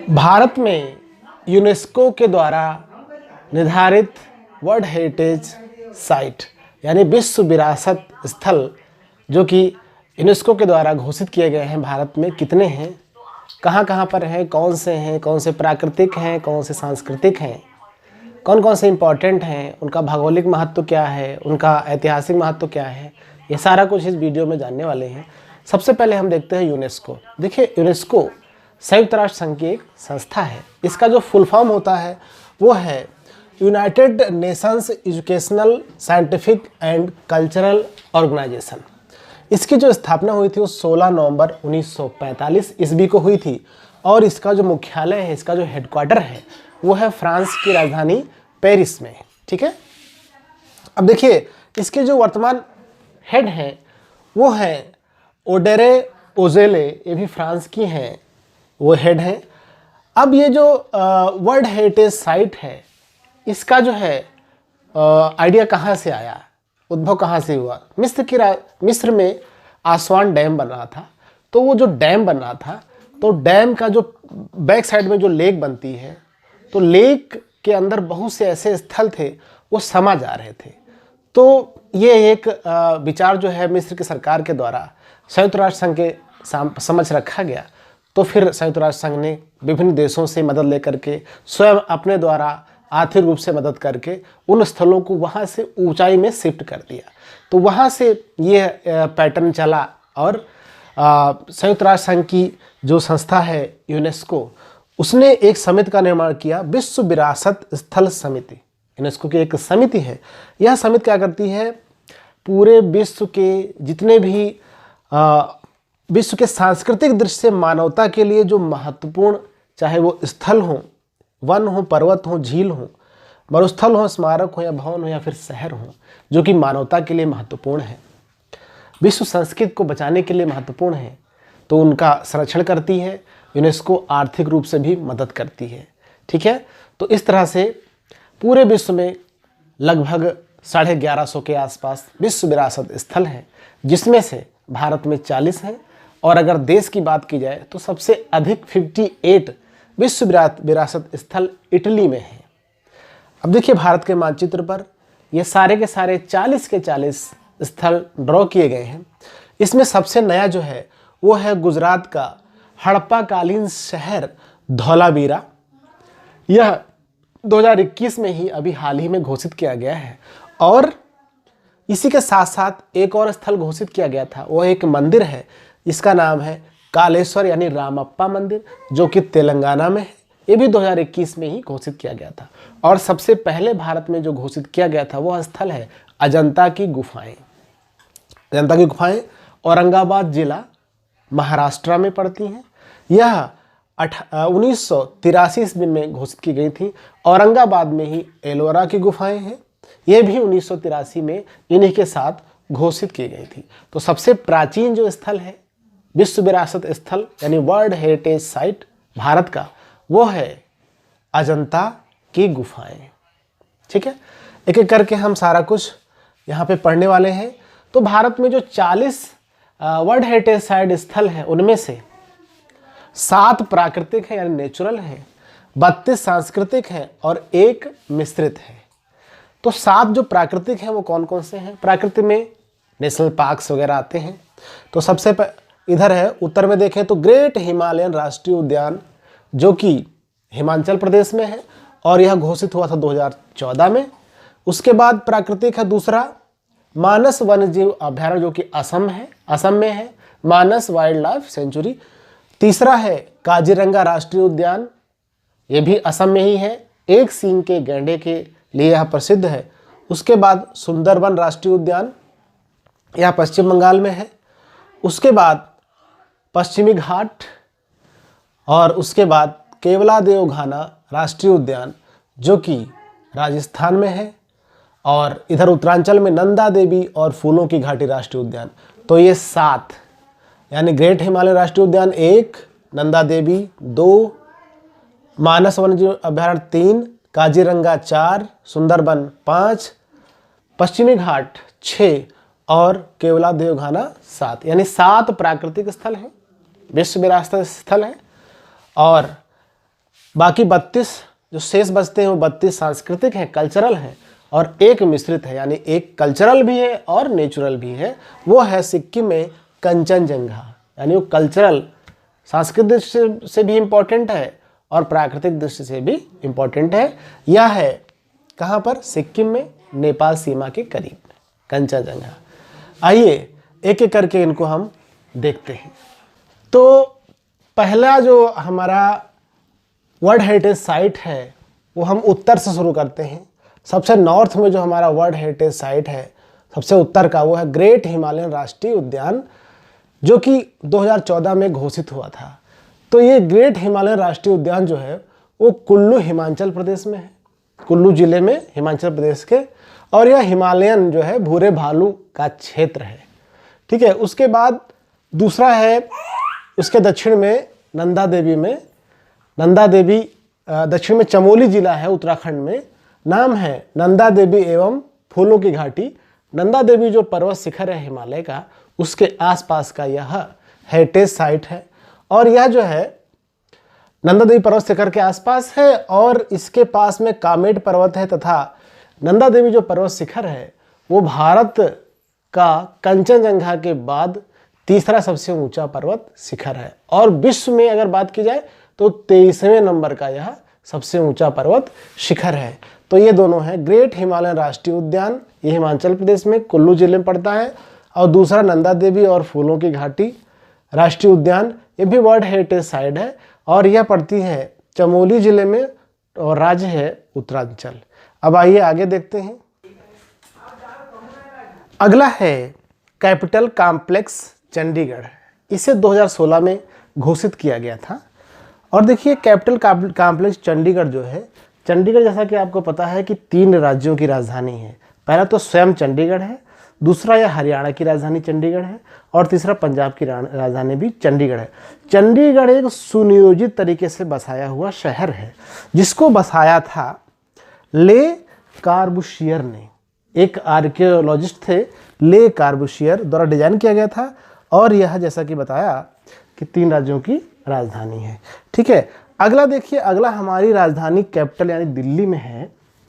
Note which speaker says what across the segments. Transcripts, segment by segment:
Speaker 1: भारत में यूनेस्को के द्वारा निर्धारित वर्ल्ड हेरिटेज साइट यानी विश्व विरासत स्थल जो कि यूनेस्को के द्वारा घोषित किए गए हैं, भारत में कितने हैं, कहाँ कहाँ पर हैं, कौन से प्राकृतिक हैं, कौन से सांस्कृतिक हैं, कौन से इम्पॉर्टेंट हैं, उनका भौगोलिक महत्व क्या है, उनका ऐतिहासिक महत्व क्या है, ये सारा कुछ इस वीडियो में जानने वाले हैं। सबसे पहले हम देखते हैं यूनेस्को। देखिए, यूनेस्को संयुक्त राष्ट्र संघ की एक संस्था है। इसका जो फुल फॉर्म होता है वो है United Nations Educational Scientific and Cultural Organisation. इसकी जो स्थापना हुई थी वो 16 नवंबर 1945 ईस्वी को हुई थी और इसका जो मुख्यालय है, इसका जो हेडक्वार्टर है वो है फ्रांस की राजधानी पेरिस में। ठीक है, अब देखिए इसके जो वर्तमान हेड हैं वो हैं ओडेरे ओजेले, ये भी फ्रांस की हैं, वो हेड हैं। अब ये जो वर्ल्ड हेरिटेज साइट है, इसका जो है आइडिया कहाँ से आया, उद्भव कहाँ से हुआ। मिस्र में आसवान डैम बन रहा था, तो वो जो डैम बन रहा था तो डैम का जो बैक साइड में जो लेक बनती है, तो लेक के अंदर बहुत से ऐसे स्थल थे वो समा जा रहे थे। तो ये एक विचार जो है मिस्र की सरकार के द्वारा संयुक्त राष्ट्र संघ के समझ रखा गया। तो फिर संयुक्त राष्ट्र संघ ने विभिन्न देशों से मदद लेकर के स्वयं अपने द्वारा आर्थिक रूप से मदद करके उन स्थलों को वहाँ से ऊंचाई में शिफ्ट कर दिया। तो वहाँ से ये पैटर्न चला और संयुक्त राष्ट्र संघ की जो संस्था है यूनेस्को, उसने एक समिति का निर्माण किया, विश्व विरासत स्थल समिति। यूनेस्को की एक समिति है। यह समिति क्या करती है, पूरे विश्व के जितने भी विश्व के सांस्कृतिक दृष्टि से मानवता के लिए जो महत्वपूर्ण, चाहे वो स्थल हो, वन हो, पर्वत हो, झील हो, मरुस्थल हो, स्मारक हो या भवन हो या फिर शहर हो, जो कि मानवता के लिए महत्वपूर्ण है, विश्व संस्कृति को बचाने के लिए महत्वपूर्ण है, तो उनका संरक्षण करती है। यूनेस्को आर्थिक रूप से भी मदद करती है। ठीक है, तो इस तरह से पूरे विश्व में लगभग 1150 के आसपास विश्व विरासत स्थल हैं, जिसमें से भारत में 40 हैं और अगर देश की बात की जाए तो सबसे अधिक 58 विश्व विरासत स्थल इटली में हैं। अब देखिए भारत के मानचित्र पर ये सारे के सारे 40 के 40 स्थल ड्रॉ किए गए हैं। इसमें सबसे नया जो है वो है गुजरात का हड़प्पा कालीन शहर धौलावीरा। यह 2021 में ही अभी हाल ही में घोषित किया गया है और इसी के साथ साथ एक और स्थल घोषित किया गया था, वो एक मंदिर है, इसका नाम है कालेश्वर यानी रामप्पा मंदिर, जो कि तेलंगाना में है। ये भी 2021 में ही घोषित किया गया था। और सबसे पहले भारत में जो घोषित किया गया था वो स्थल है अजंता की गुफाएं। अजंता की गुफाएं औरंगाबाद जिला महाराष्ट्र में पड़ती हैं। यह 1983 ईस्वी में घोषित की गई थी। औरंगाबाद में ही एलोरा की गुफाएं हैं, ये भी 1983 में इन्हीं के साथ घोषित की गई थी। तो सबसे प्राचीन जो स्थल है विश्व विरासत स्थल यानी वर्ल्ड हेरिटेज साइट भारत का, वो है अजंता की गुफाएं। ठीक है, एक एक करके हम सारा कुछ यहाँ पे पढ़ने वाले हैं। तो भारत में जो 40 वर्ल्ड हेरिटेज साइट स्थल हैं, उनमें से 7 प्राकृतिक हैं यानी नेचुरल हैं, 32 सांस्कृतिक हैं और 1 मिश्रित है। तो 7 जो प्राकृतिक हैं वो कौन कौन से हैं। प्राकृतिक में नेशनल पार्क्स वगैरह आते हैं। तो सबसे इधर है उत्तर में देखें तो ग्रेट हिमालयन राष्ट्रीय उद्यान, जो कि हिमाचल प्रदेश में है और यह घोषित हुआ था 2014 में। उसके बाद प्राकृतिक है दूसरा मानस वन्यजीव अभयारण्य, जो कि असम में है, मानस वाइल्ड लाइफ सेंचुरी। तीसरा है काजीरंगा राष्ट्रीय उद्यान, ये भी असम में ही है, एक सींग के गैंडे के लिए यह प्रसिद्ध है। उसके बाद सुंदरबन राष्ट्रीय उद्यान, यह पश्चिम बंगाल में है। उसके बाद पश्चिमी घाट और उसके बाद केवलादेव घाना राष्ट्रीय उद्यान, जो कि राजस्थान में है। और इधर उत्तरांचल में नंदा देवी और फूलों की घाटी राष्ट्रीय उद्यान। तो ये 7 यानी ग्रेट हिमालय राष्ट्रीय उद्यान 1, नंदा देवी 2, मानस वन्यजीव अभयारण्य 3, काजीरंगा 4, सुंदरबन 5, पश्चिमी घाट 6 और केवलादेव घाना 7, यानी 7 प्राकृतिक स्थल हैं, विश्व विरासत स्थल हैं। और बाकी 32 जो शेष बचते हैं वो 32 सांस्कृतिक हैं, कल्चरल हैं, और एक मिश्रित है, यानी एक कल्चरल भी है और नेचुरल भी है। वो है सिक्किम में कंचनजंगा, यानी वो कल्चरल सांस्कृतिक दृष्टि से भी इम्पोर्टेंट है और प्राकृतिक दृष्टि से भी इम्पोर्टेंट है। यह है कहाँ पर? सिक्किम में, नेपाल सीमा के करीब कंचनजंगा। आइए एक एक करके इनको हम देखते हैं। तो पहला जो हमारा वर्ल्ड हेरिटेज साइट है वो हम उत्तर से शुरू करते हैं। सबसे नॉर्थ में जो हमारा वर्ल्ड हेरिटेज साइट है सबसे उत्तर का, वो है ग्रेट हिमालयन राष्ट्रीय उद्यान, जो कि 2014 में घोषित हुआ था। तो ये ग्रेट हिमालयन राष्ट्रीय उद्यान जो है वो कुल्लू हिमाचल प्रदेश में है, कुल्लू जिले में हिमाचल प्रदेश के, और यह हिमालयन जो है भूरे भालू का क्षेत्र है। ठीक है। उसके बाद दूसरा है उसके दक्षिण में नंदा देवी में, नंदा देवी दक्षिण में चमोली जिला है उत्तराखंड में, नाम है नंदा देवी एवं फूलों की घाटी। नंदा देवी जो पर्वत शिखर है हिमालय का, उसके आसपास का यह हेरिटेज साइट है। और यह जो है नंदा देवी पर्वत शिखर के आसपास है, और इसके पास में कामेट पर्वत है, तथा नंदा देवी जो पर्वत शिखर है वो भारत का कंचनजंगा के बाद तीसरा सबसे ऊंचा पर्वत शिखर है, और विश्व में अगर बात की जाए तो 23वें नंबर का यह सबसे ऊंचा पर्वत शिखर है। तो ये दोनों हैं ग्रेट हिमालयन राष्ट्रीय उद्यान, ये हिमाचल प्रदेश में कुल्लू जिले में पड़ता है, और दूसरा नंदा देवी और फूलों की घाटी राष्ट्रीय उद्यान, ये भी वर्ल्ड हेरिटेज साइट है, और यह पड़ती है चमोली जिले में, और राज्य है उत्तरांचल। अब आइए आगे देखते हैं। अगला है कैपिटल कॉम्प्लेक्स चंडीगढ़। इसे 2016 में घोषित किया गया था। और देखिए कैपिटल कॉम्प्लेक्स चंडीगढ़ जो है, चंडीगढ़ जैसा कि आपको पता है कि 3 राज्यों की राजधानी है। पहला तो स्वयं चंडीगढ़ है, दूसरा यह हरियाणा की राजधानी चंडीगढ़ है, और तीसरा पंजाब की राजधानी भी चंडीगढ़ है। चंडीगढ़ एक सुनियोजित तरीके से बसाया हुआ शहर है, जिसको बसाया था ले कार्बूशियर ने, एक आर्कियोलॉजिस्ट थे ले कार्बूशियर द्वारा डिजाइन किया गया था। और यह जैसा कि बताया कि 3 राज्यों की राजधानी है। ठीक है। अगला देखिए, अगला हमारी राजधानी कैपिटल यानी दिल्ली में है।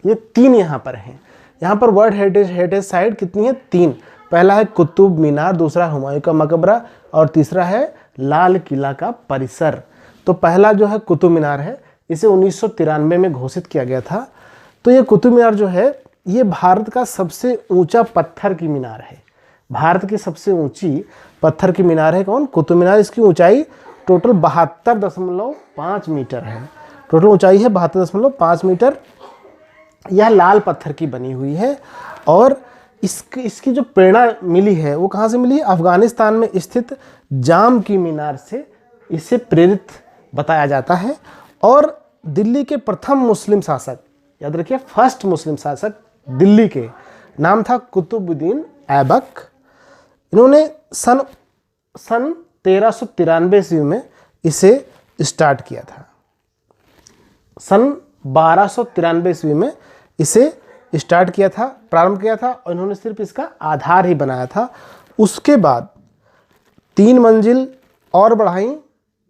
Speaker 1: ये 3 यहाँ पर हैं। यहाँ पर वर्ल्ड हेरिटेज साइट कितनी है? 3। पहला है कुतुब मीनार, दूसरा हुमायूं का मकबरा, और तीसरा है लाल किला का परिसर। तो पहला जो है कुतुब मीनार है, इसे 1993 में घोषित किया गया था। तो ये कुतुब मीनार जो है ये भारत का सबसे ऊंचा पत्थर की मीनार है। भारत की सबसे ऊंची पत्थर की मीनार है कौन? कुतुब मीनार। इसकी ऊंचाई टोटल 72.5 मीटर है। टोटल ऊंचाई है 72.5 मीटर। यह लाल पत्थर की बनी हुई है, और इसकी जो प्रेरणा मिली है वो कहाँ से मिली है? अफगानिस्तान में स्थित जाम की मीनार से इससे प्रेरित बताया जाता है। और दिल्ली के प्रथम मुस्लिम शासक, याद रखिए फर्स्ट मुस्लिम शासक दिल्ली के, नाम था कुतुबुद्दीन ऐबक। इन्होंने सन 1393 ईस्वी में इसे स्टार्ट किया था। सन 1293 ईस्वी में इसे स्टार्ट किया था, प्रारंभ किया था, और इन्होंने सिर्फ इसका आधार ही बनाया था। उसके बाद 3 मंजिल और बढ़ाई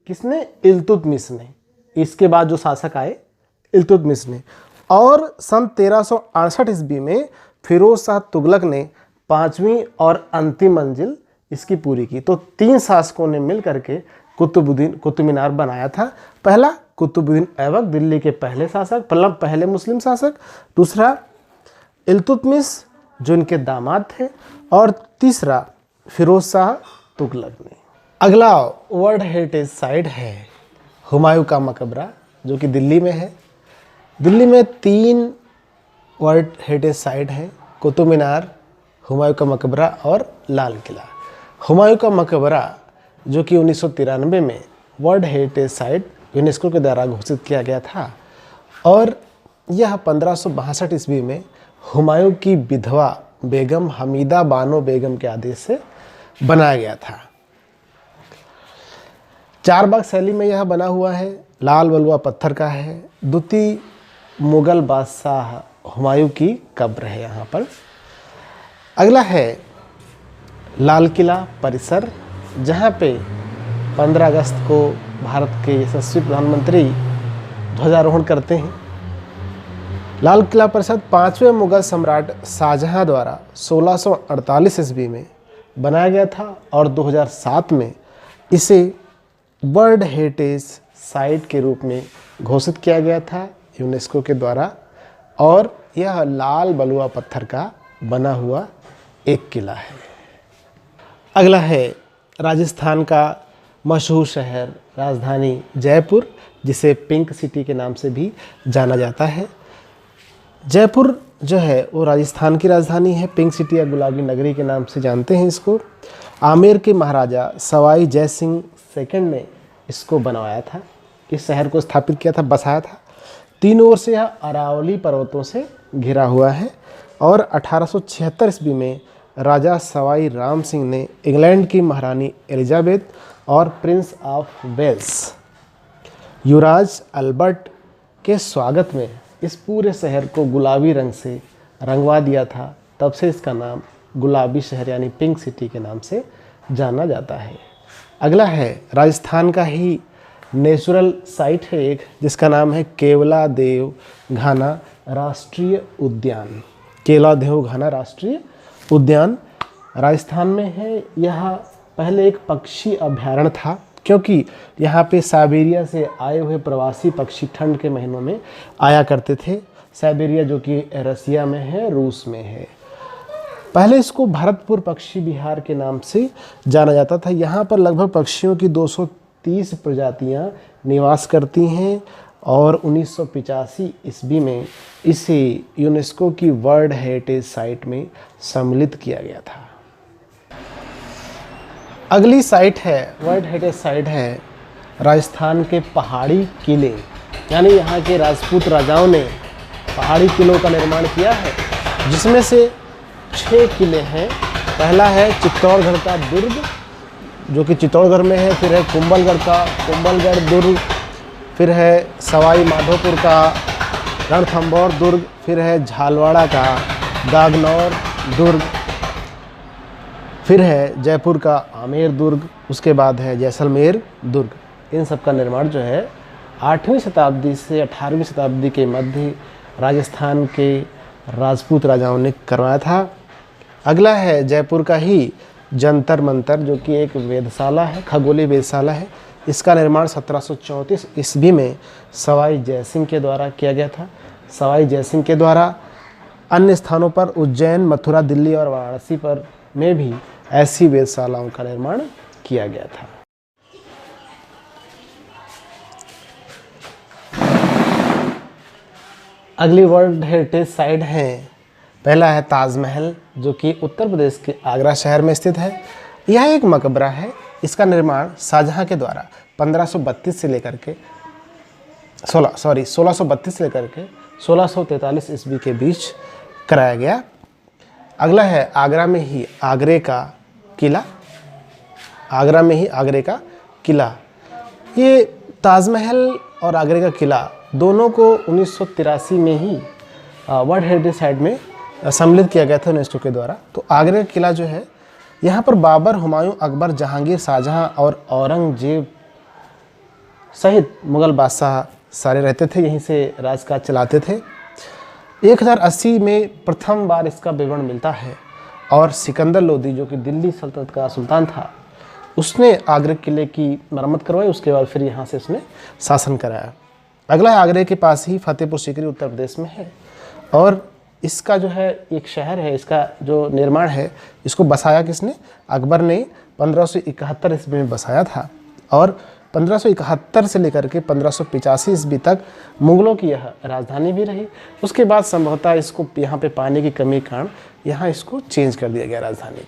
Speaker 1: किसने? इल्तुतमिश ने। इसके बाद जो शासक आए इल्तुतमिश ने। और सन 1368 ईस्वी में फिरोज शाह तुगलक ने 5वीं और अंतिम मंजिल इसकी पूरी की। तो 3 शासकों ने मिल करके कुतुब मीनार बनाया था। पहला कुतुबुद्दीन ऐबक, दिल्ली के पहले शासक, पहले मुस्लिम शासक। दूसरा इल्तुतमिश जो इनके दामाद थे, और तीसरा फिरोज शाह तुगलक ने। अगला वर्ल्ड हेरिटेज साइट है हुमायूं का मकबरा, जो कि दिल्ली में है। दिल्ली में 3 वर्ल्ड हेरिटेज साइट है, कुतुब मीनार, हुमायूं का मकबरा और लाल किला। हुमायूं का मकबरा जो कि 1993 में वर्ल्ड हेरिटेज साइट यूनेस्को के द्वारा घोषित किया गया था, और यह 1562 ईस्वी में हुमायूं की विधवा बेगम हमीदा बानो बेगम के आदेश से बनाया गया था। 4 बाग शैली में यह बना हुआ है, लाल बलुआ पत्थर का है। द्वितीय मुगल बादशाह हुमायूं की कब्र है यहाँ पर। अगला है लाल किला परिसर, जहाँ पे 15 अगस्त को भारत के यशस्वी प्रधानमंत्री ध्वजारोहण करते हैं। लाल किला परिषद 5वें मुगल सम्राट शाहजहां द्वारा 1648 ईस्वी में बनाया गया था और 2007 में इसे वर्ल्ड हेरिटेज साइट के रूप में घोषित किया गया था यूनेस्को के द्वारा। और यह लाल बलुआ पत्थर का बना हुआ एक किला है। अगला है राजस्थान का मशहूर शहर राजधानी जयपुर, जिसे पिंक सिटी के नाम से भी जाना जाता है। जयपुर जो है वो राजस्थान की राजधानी है। पिंक सिटी या गुलाबी नगरी के नाम से जानते हैं इसको। आमेर के महाराजा सवाई जय सिंह सेकंड ने इसको बनवाया था, इस शहर को स्थापित किया था, बसाया था। तीनों ओर से यह अरावली पर्वतों से घिरा हुआ है। और 1876 ईस्वी में राजा सवाई राम सिंह ने इंग्लैंड की महारानी एलिजाबेथ और प्रिंस ऑफ वेल्स युवराज अल्बर्ट के स्वागत में इस पूरे शहर को गुलाबी रंग से रंगवा दिया था। तब से इसका नाम गुलाबी शहर यानी पिंक सिटी के नाम से जाना जाता है। अगला है राजस्थान का ही नेचुरल साइट है एक, जिसका नाम है केवलादेव घाना राष्ट्रीय उद्यान। केवलादेव घाना राष्ट्रीय उद्यान राजस्थान में है। यह पहले एक पक्षी अभयारण्य था, क्योंकि यहाँ पे साइबेरिया से आए हुए प्रवासी पक्षी ठंड के महीनों में आया करते थे। साइबेरिया जो कि रसिया में है, रूस में है। पहले इसको भरतपुर पक्षी विहार के नाम से जाना जाता था। यहाँ पर लगभग पक्षियों की 230 प्रजातियाँ निवास करती हैं और 1985 ईस्वी में इसे यूनेस्को की वर्ल्ड हेरिटेज साइट में सम्मिलित किया गया था। अगली साइट है वर्ल्ड हेरिटेज साइट है राजस्थान के पहाड़ी किले, यानी यहाँ के राजपूत राजाओं ने पहाड़ी किलों का निर्माण किया है, जिसमें से 6 किले हैं। पहला है चित्तौड़गढ़ का दुर्ग, जो कि चित्तौड़गढ़ में है। फिर है कुंभलगढ़ का कुंभलगढ़ दुर्ग। फिर है सवाई माधोपुर का रणथंभौर दुर्ग। फिर है झालवाड़ा का गागनौर दुर्ग। फिर है जयपुर का आमेर दुर्ग। उसके बाद है जैसलमेर दुर्ग। इन सब का निर्माण जो है 8वीं शताब्दी से 18वीं शताब्दी के मध्य राजस्थान के राजपूत राजाओं ने करवाया था। अगला है जयपुर का ही जंतर मंतर, जो कि एक वेधशाला है, खगोलीय वेधशाला है। इसका निर्माण 1734 ईस्वी में सवाई जयसिंह के द्वारा किया गया था। सवाई जयसिंह के द्वारा अन्य स्थानों पर उज्जैन, मथुरा, दिल्ली और वाराणसी पर में भी ऐसी वेधशालाओं का निर्माण किया गया था। अगली वर्ल्ड हेरिटेज साइट है, पहला है ताजमहल, जो कि उत्तर प्रदेश के आगरा शहर में स्थित है। यह एक मकबरा है। इसका निर्माण शाहजहां के द्वारा 1632 से लेकर के 1643 ईस्वी के बीच कराया गया। अगला है आगरा में ही आगरे का किला। आगरा में ही आगरे का किला, ये ताजमहल और आगरे का किला दोनों को 1983 में ही वर्ल्ड हेरिटेज साइट में सम्मिलित किया गया था यूनेस्को के द्वारा। तो आगरे का किला जो है, यहाँ पर बाबर, हुमायूं, अकबर, जहांगीर, शाहजहां और औरंगजेब सहित मुग़ल बादशाह सारे रहते थे, यहीं से राजकाज चलाते थे। 1080 में प्रथम बार इसका विवरण मिलता है और सिकंदर लोदी, जो कि दिल्ली सल्तनत का सुल्तान था, उसने आगरे किले की मरम्मत करवाई। उसके बाद फिर यहाँ से उसने शासन कराया। अगला है आगरे के पास ही फतेहपुर सीकरी उत्तर प्रदेश में है और इसका जो है एक शहर है। इसका जो निर्माण है, इसको बसाया किसने? अकबर ने 1571 ईस्वी में बसाया था और 1571 से लेकर के 1585 ईस्वी तक मुगलों की यह राजधानी भी रही। उसके बाद संभवतः इसको यहाँ पे पानी की कमी के कारण यहाँ इसको चेंज कर दिया गया राजधानी।